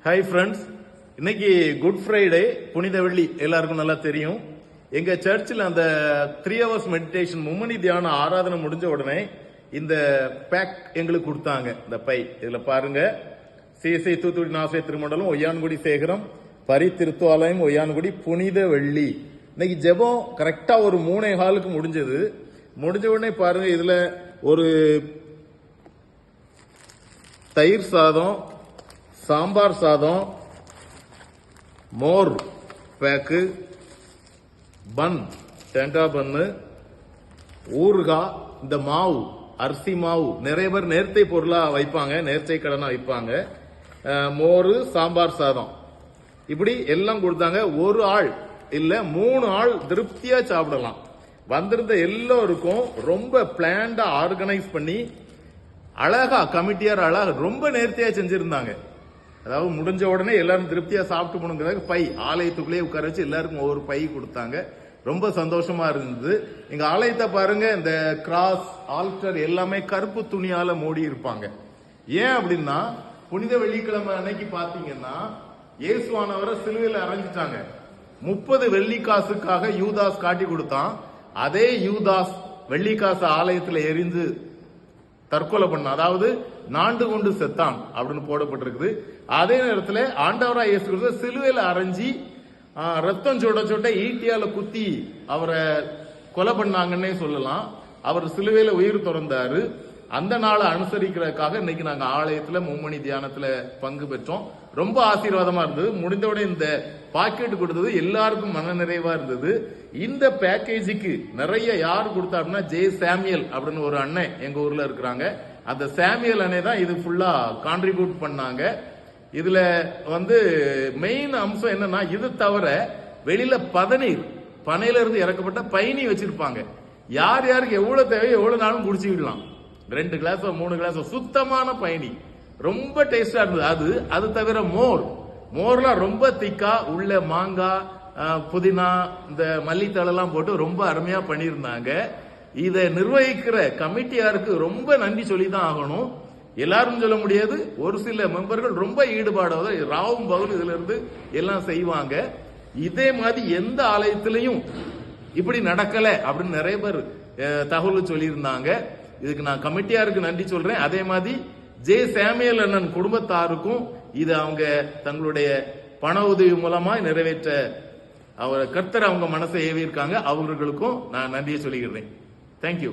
Hi friends, இன்னைக்கு good Friday, புனித வெள்ளி. எல்லாருக்கும் நல்லா தெரியும். எங்க சர்ச்சில் அந்த 3 hours மெடிடேஷன் மும்மணி தியான ஆராதனை முடிஞ்ச உடனே இந்த பேக் எங்களுக்கு கொடுத்தாங்க. இந்த பை இதுல பாருங்க, சிஎஸ்ஐ தூத்துக்குடி நாசை திருமண்டலம் ஒய்யான்குடி சேகரம் பரி திருத்துவாலயம் ஒய்யான்குடி புனித வெள்ளி. இன்னைக்கு ஜெபம் கரெக்டா ஒரு 3:15 முடிஞ்சது. முடிஞ்ச உடனே பாருங்க, இதுல ஒரு தயிர் சாதம், சாம்பார் சாதம், மோர் பேக்கு, பன், தேங்காய் பன்னு, ஊறுகாய், இந்த மாவு, அரிசி மாவு, நிறைய பேர் நேர்த்தை பொருளா வைப்பாங்க, நேர்த்தை கடனா வைப்பாங்க. மோர், சாம்பார் சாதம், இப்படி எல்லாம் கொடுத்தாங்க. ஒரு ஆள் இல்ல 3 ஆள் திருப்தியா சாப்பிடலாம். வந்திருந்த எல்லோருக்கும் ரொம்ப பிளான்டா ஆர்கனைஸ் பண்ணி அழகா கமிட்டியார் அழகா ரொம்ப நேர்த்தியா செஞ்சிருந்தாங்க. அதாவது முடிஞ்ச உடனே எல்லாரும் திருப்தியா சாப்பிட்டு போகணுங்கிறதுக்கு பை ஆலயத்துக்குள்ளேயே உட்கார வச்சு எல்லாருக்கும் ஒவ்வொரு பை கொடுத்தாங்க. ரொம்ப சந்தோஷமா இருந்தது. எங்க ஆலயத்தை பாருங்க, இந்த கிராஸ், ஆல்டர் எல்லாமே கருப்பு துணியால மூடி இருப்பாங்க. ஏன் அப்படின்னா, புனித வெள்ளிக்கிழமை அன்னைக்கு பாத்தீங்கன்னா இயேசுவானவரை சிலுவையில் அரைஞ்சிட்டாங்க. 30 வெள்ளிக்காசுக்காக யூதாஸ் காட்டி கொடுத்தான். அதே யூதாஸ் வெள்ளிக்காசு ஆலயத்தில் எரிந்து தற்கொலை பண்ண, அதாவது நாண்டு கொண்டு செத்தான் அப்படின்னு போடப்பட்டிருக்குது. அதே நேரத்தில் ஆண்டவரா இயேசு கிறிஸ்து சிலுவையில் அரைஞ்சி ரத்தம் சொட்ட சொட்ட ஈட்டியால குத்தி அவரை கொலை பண்ணாங்கன்னே சொல்லலாம். அவர் சிலுவையில உயிர் துறந்தாரு. அந்த நாளை அனுசரிக்கிறதுக்காக இன்னைக்கு நாங்க ஆலயத்துல மும்மணி தியானத்துல பங்கு பெற்றோம். ரொம்ப ஆசீர்வாதமா இருந்தது. முடிந்தவுடனே இந்த பாக்கெட் கொடுத்தது எல்லாருக்கும் மன நிறைவா இருந்தது. இந்த பேக்கேஜுக்கு நிறைய யார் கொடுத்தா அப்படின்னா, ஜே சாமியல் அப்படின்னு ஒரு அண்ணன் எங்க ஊர்ல இருக்கிறாங்க. அந்த சாமியல் அண்ணே தான் இது ஃபுல்லா கான்ட்ரிபியூட் பண்ணாங்க. இதுல மெயின் அம்சம் என்னன்னா, இது தவிர வெளியில பதநீர், பனையில இருந்து இறக்கப்பட்ட பயணி வச்சிருப்பாங்க. யார் யாருக்கு எவ்வளவு தேவையோ எவ்வளவு நாளும் குடிச்சுக்கிடலாம். 2 கிளாஸோ 3 கிளாஸோ சுத்தமான பயணி, ரொம்ப டேஸ்டா இருந்தது. அது தவிர மோர்லாம் ரொம்ப திக்கா, உள்ள மாங்காய், புதினா, இந்த மல்லித்தளெல்லாம் போட்டு ரொம்ப அருமையா பண்ணியிருந்தாங்க. இதை நிர்வகிக்கிற கமிட்டியாருக்கு ரொம்ப நன்றி சொல்லிதான் ஆகணும். எல்லாரும் சொல்ல முடியாது, ஒரு சில மெம்பர்கள் ரொம்ப ஈடுபாடோட ராவும் பகலும் இதுல இருந்து எல்லாம் செய்வாங்க. இதே மாதிரி எந்த ஆலயத்திலையும் இப்படி நடக்கல அப்படின்னு நிறைய பேர் தகவல் சொல்லியிருந்தாங்க. இதுக்கு நான் கமிட்டியாருக்கு நன்றி சொல்றேன். அதே மாதிரி ஜே சாமியல் அண்ணன் குடும்பத்தாருக்கும் இது அவங்க தங்களுடைய பண உதவி மூலமா நிறைவேற்ற கர்த்தர் அவங்க மனசை ஏவி இருக்காங்க. அவர்களுக்கும் நான் நன்றியை சொல்லிக்கிறேன். தேங்க்யூ.